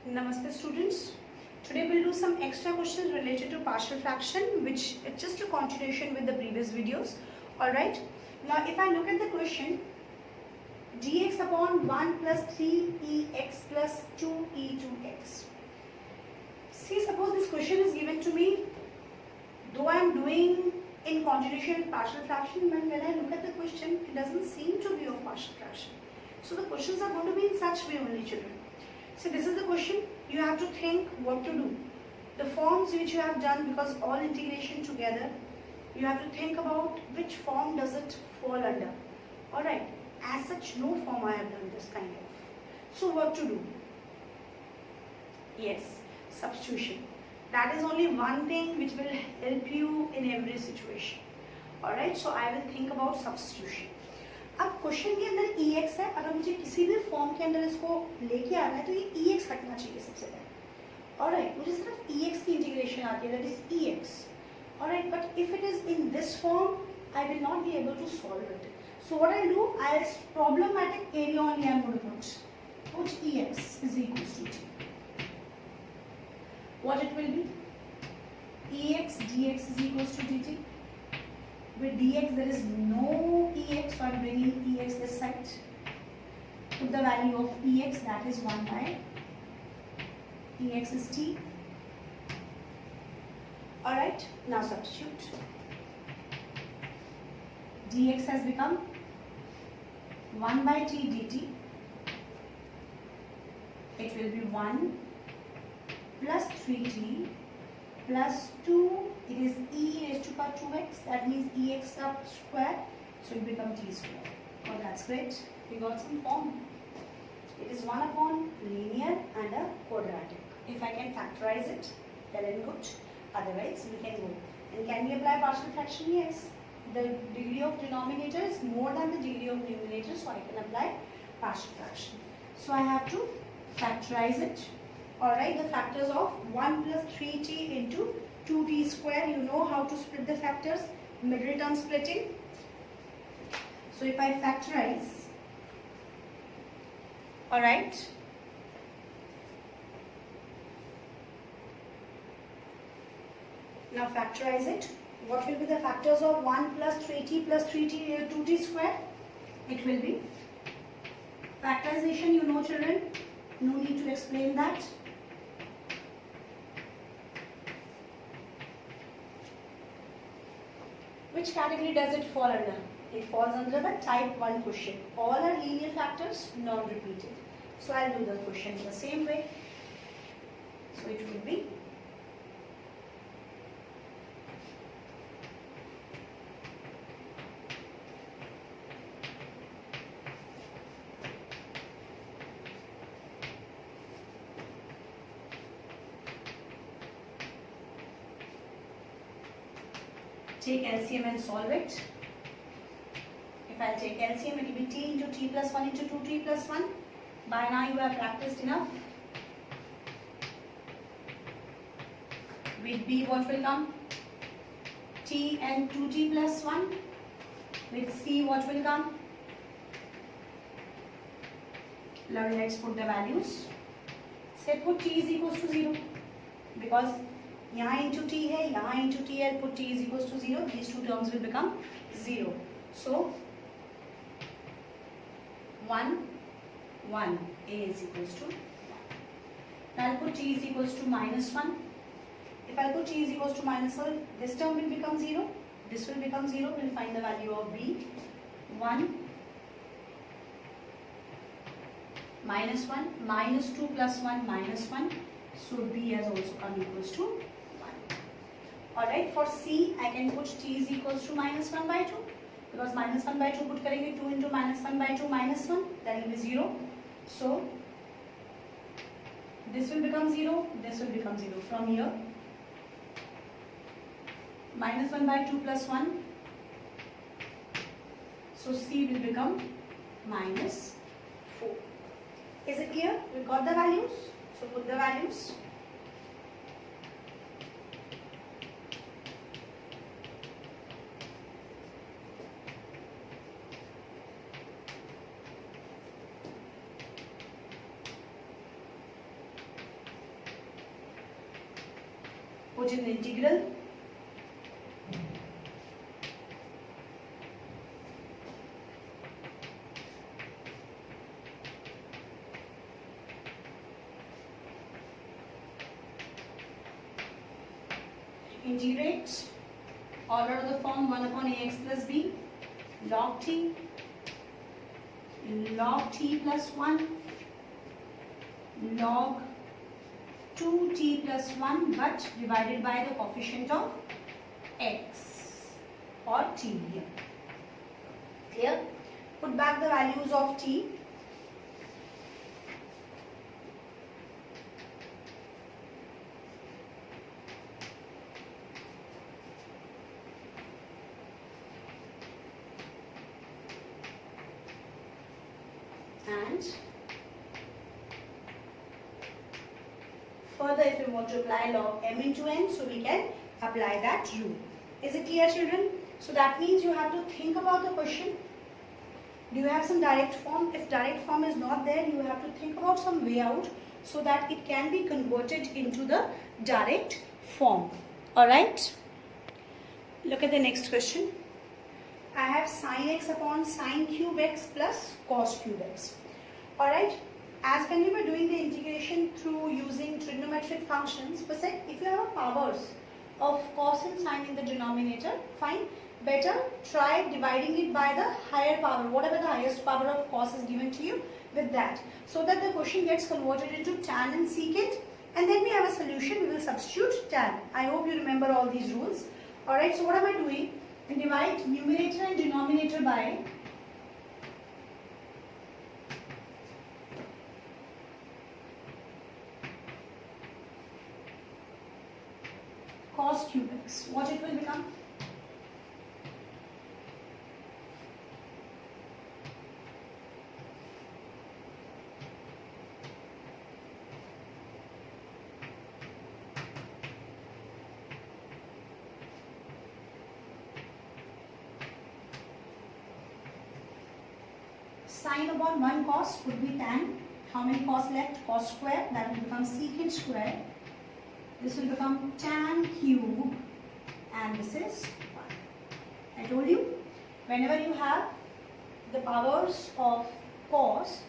Namaste students. Today we'll do some extra questions related to partial fraction, which is just a continuation with the previous videos. Alright. Now if I look at the question, dx upon 1 plus 3ex plus 2e2x. See, suppose this question is given to me, though I am doing in continuation with partial fraction, but when I look at the question, it doesn't seem to be of partial fraction. So the questions are going to be in such way only, children. So this is the question. You have to think what to do. The forms which you have done, because all integration together, you have to think about which form does it fall under. Alright. As such, no form I have done this kind of. So what to do? Yes, substitution. That is only one thing which will help you in every situation. Alright. So I will think about substitution. अब question के अंदर ex है, अगर मुझे किसी भी form के अंदर इसको लेके आना है तो ये ex रखना चाहिए सबसे पहले. ऑलराइट, मुझे सिर्फ ex की इंटीग्रेशन आती है, that is ex. Alright, but if it is in this form I will not be able to solve it. So what I do, I problematic area only I am going to put ex is equals to t. What it will be? Ex dx is equals to dt. With dx there is no ex, so I am bringing ex this side. Put the value of ex, that is 1 by ex is t. Alright, now substitute. Dx has become 1 by t dt. It will be 1 plus 3t plus 2, it is e raised to power 2x, that means ex square, so it becomes t square. Oh, that's great. We got some form. It is 1 upon linear and a quadratic. If I can factorize it, well and good. Otherwise, we can go. And can we apply partial fraction? Yes. The degree of denominator is more than the degree of numerator, so I can apply partial fraction. So I have to factorize it. Alright, the factors of 1 plus 3t into 2t square, you know how to split the factors, middle term splitting. So if I factorize, alright, now factorize it. What will be the factors of 1 plus 3t plus 3t 2t square? It will be factorization, you know children, no need to explain that. Which category does it fall under? It falls under the type 1 question. All are linear factors, non-repeated. So I'll do the question in the same way. So it will be take LCM and solve it. If I take LCM, it will be t into t plus 1 into 2t plus 1. By now you have practiced enough. With b, what will come? T and 2t plus 1. With c, what will come? Now let's put the values. Say put t is equals to 0. Because यहाँ into t है, यहाँ into t है, put t is equals to 0. These two terms will become 0. So 1, 1, a is equals to 1. Now I'll put t is equals to minus 1. If I put t is equals to minus 1, this term will become 0. This will become 0. We'll find the value of b. 1 minus 1 minus 2 plus 1 minus 1. So b has also come equals to 1. Alright, for c, I can put t is equals to minus 1 by 2. Because minus 1 by 2 put करेंगे 2 into minus 1 by 2 minus 1. That will be 0. So this will become 0. This will become 0. From here, minus 1 by 2 plus 1. So c will become minus 4. Is it clear? We got the values. So put the values. put in the integral. Integrate order of the form 1 upon ax plus b log t plus 1 log 2t plus 1 but divided by the coefficient of x or t here. Clear? Put back the values of t. And further, if we want to apply log m into n, so we can apply that rule. Is it clear, children? So that means you have to think about the question. Do you have some direct form? If direct form is not there, you have to think about some way out so that it can be converted into the direct form. Alright? Look at the next question. I have sin x upon sin cube x plus cos cube x. Alright, as when we were doing the integration through using trigonometric functions, we said if you have powers of cos and sin in the denominator, fine, better try dividing it by the higher power, whatever the highest power of cos is given to you with that, so that the question gets converted into tan and secant, and then we have a solution, we will substitute tan. I hope you remember all these rules. Alright, so what am I doing? I divide numerator and denominator by cos cube x. What it will become? Sin upon 1 cos would be tan. How many cos left? Cos square. That will become secant square. This will become tan cube, and this is 1. I told you, whenever you have the powers of cos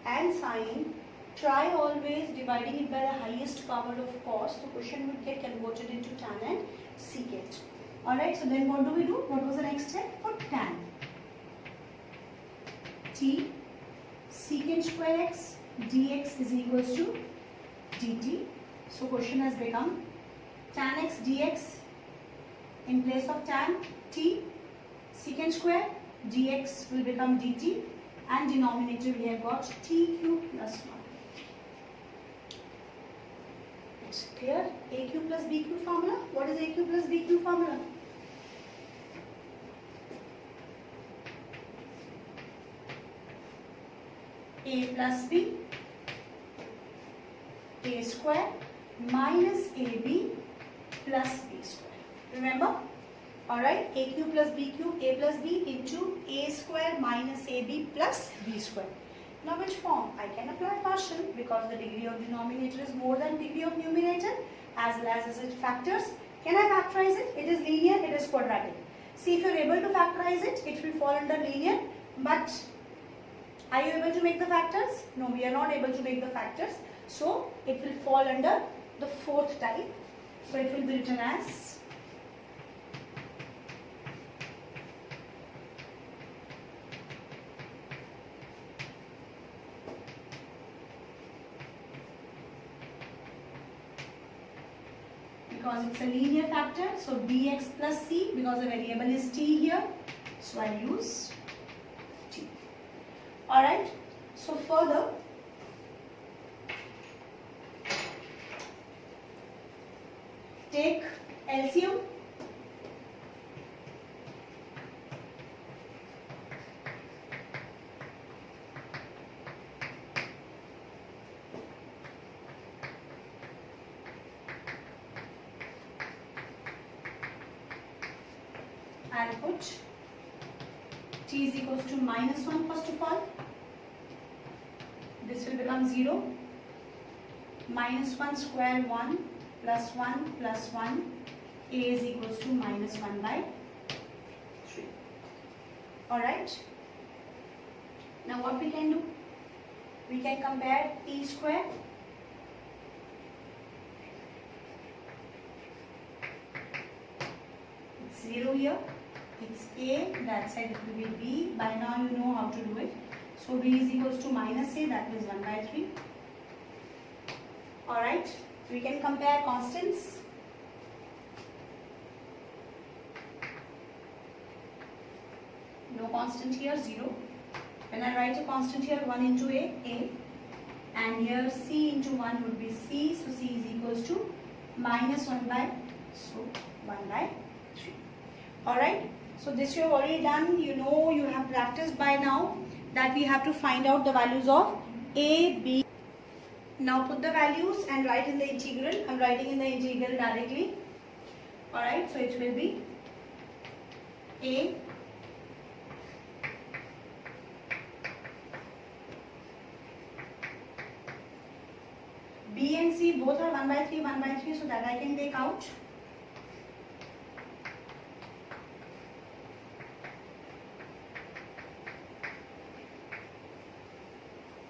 and sin, try always dividing it by the highest power of cos. The question would get converted into tan and secant. Alright, so then what do we do? What was the next step? Put tan. T secant square x dx is equals to dt. So question has become tan x dx in place of tan t secant square dx will become dt, and denominator we have got t cube plus 1. It's clear? A cube plus b cube formula. What is a cube plus b cube formula? A plus b, a square minus ab plus b square. Remember? Alright, a cube plus b cube, a plus b into a square minus ab plus b square. Now which form? I can apply partial because the degree of denominator is more than degree of numerator, as well as its factors. Can I factorize it? It is linear, it is quadratic. See, if you are able to factorize it, it will fall under linear, but are you able to make the factors? No, we are not able to make the factors. So, it will fall under the fourth type. So, it will be written as because it's a linear factor. So, dx plus c, because the variable is t here. So, I use t. Alright, so further, take LCM. And put t is equals to minus 1 first of all. This will become 0. Minus 1 square 1 plus 1 plus 1, a is equals to minus 1 by 3. Alright. Now what we can do? We can compare t square it's 0 here, it's a, that side it will be b. By now you know how to do it. So b is equals to minus a, that is 1 by 3. Alright, we can compare constants. No constant here, 0. When I write a constant here, 1 into a, and here c into 1 would be c, so c is equals to minus 1 by, so 1 by 3. Alright, so this you have already done, you know, you have practiced by now that we have to find out the values of a, b. Now put the values and write in the integral. I am writing in the integral directly. Alright, so it will be a b and c both are 1 by 3, 1 by 3, so that I can take out.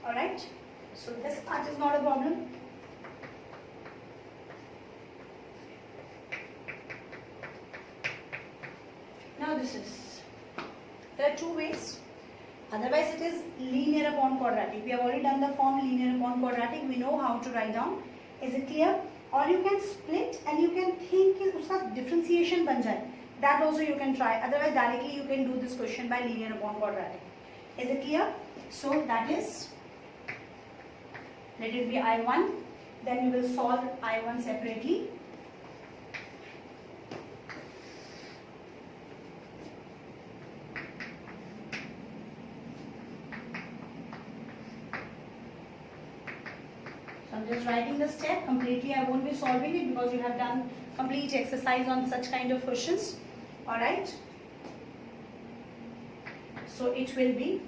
Alright, so this part is not a problem. Now this is, there are two ways. Otherwise it is linear upon quadratic. We have already done the form linear upon quadratic. We know how to write down. Is it clear? Or you can split and you can think uska differentiation ban jaye. That also you can try. Otherwise directly you can do this question by linear upon quadratic. Is it clear? So that is, let it be I1. Then we will solve I1 separately. So I'm just writing the step completely. I won't be solving it because you have done complete exercise on such kind of questions. Alright. So it will be,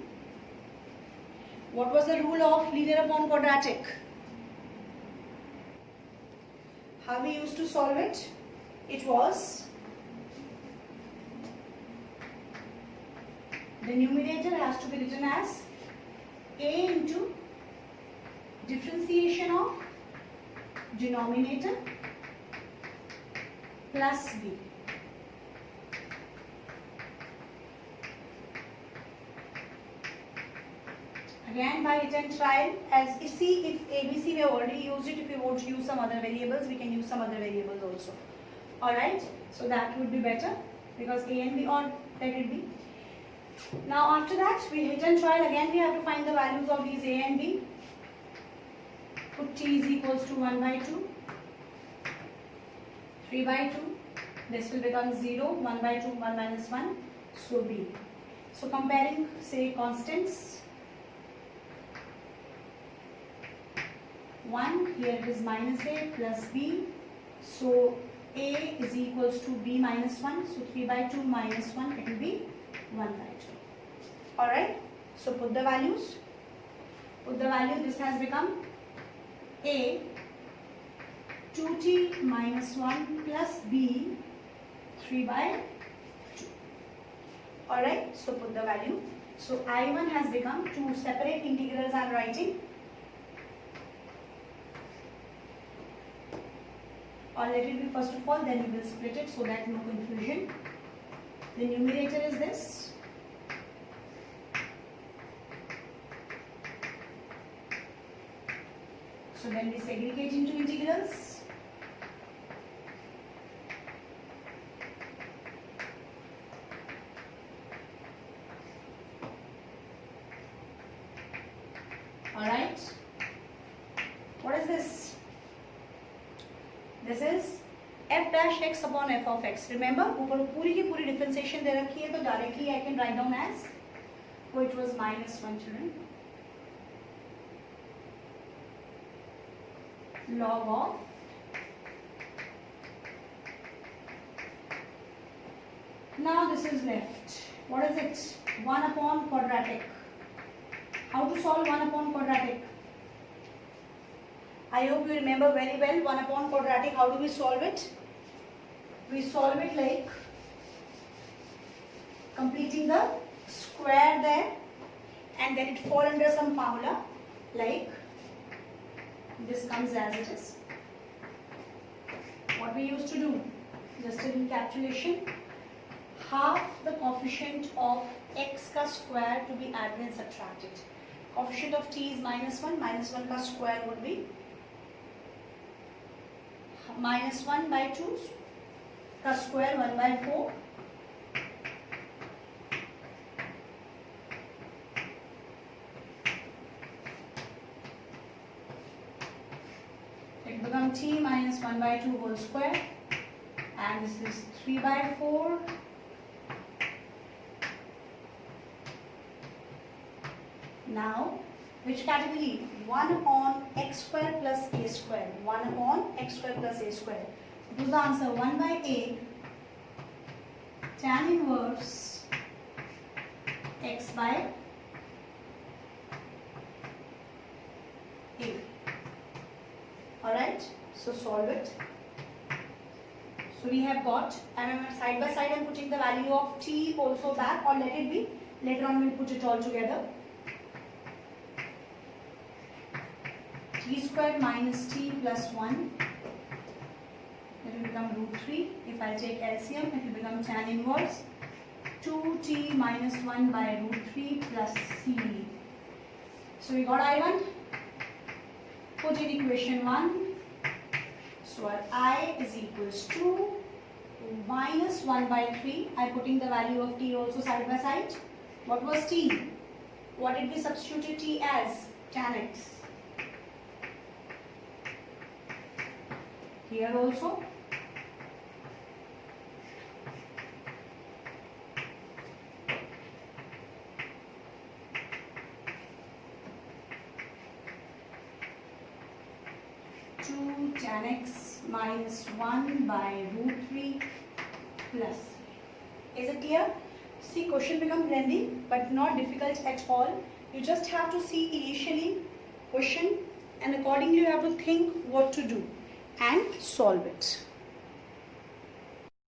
what was the rule of linear upon quadratic? How we used to solve it? It was, the numerator has to be written as a into differentiation of denominator plus b. Again by hit and trial, as you see, if ABC we have already used it. If we want to use some other variables, we can use some other variables also. Alright, so that would be better because a and b, or let it be. Now after that we hit and trial. Again we have to find the values of these a and b. Put t is equals to 1 by 2, 3 by 2, this will become 0, 1 by 2, 1 minus 1, so b. So comparing, say, constants, 1, here it is minus a plus b, so a is equals to b minus 1, so 3 by 2 minus 1, it will be 1 by 2. Alright, so put the values. Put the value, this has become a 2t minus 1 plus b 3 by 2. Alright, so put the value. So I1 has become, two separate integrals I am writing. Or let it be first of all, then we will split it so that no confusion. The numerator is this. So then we segregate into integrals. Alright. What is this? This is f dash x upon f of x. Remember, ऊपर पूरी की पूरी differentiation दे रखी है, तो directly I can write down as, so it was minus 1 children. Log of now this is left. What is it? 1 upon quadratic. How to solve 1 upon quadratic? I hope you remember very well 1 upon quadratic. How do we solve it? We solve it like completing the square there, and then it fall under some formula like this comes as it is. What we used to do, just a recapitulation, half the coefficient of x ka square to be added and subtracted. Coefficient of t is -1, -1 ka square would be -1 by 2 का square 1 by 4. It becomes t minus 1 by 2 whole square, and this is 3 by 4. Now, which category? 1 upon x square plus a square. 1 upon x square plus a square. This is the answer. 1 by 8 tan inverse x by a. Alright, so solve it. So we have got, and side by side I am putting the value of t also back, or let it be. Later on we will put it all together. T squared minus t plus 1. It will become root 3. If I take LCM, it will become tan inverse 2t minus 1 by root 3 plus c. So we got I1. Put in equation 1. So our I is equals to minus 1 by 3. I putting the value of t also side by side. What was t? What did we substitute t as? Tan x. Here also. Tan x minus 1 by root 3 plus. Is it clear? See, question becomes lengthy but not difficult at all. You just have to see initially question, and accordingly you have to think what to do and solve it.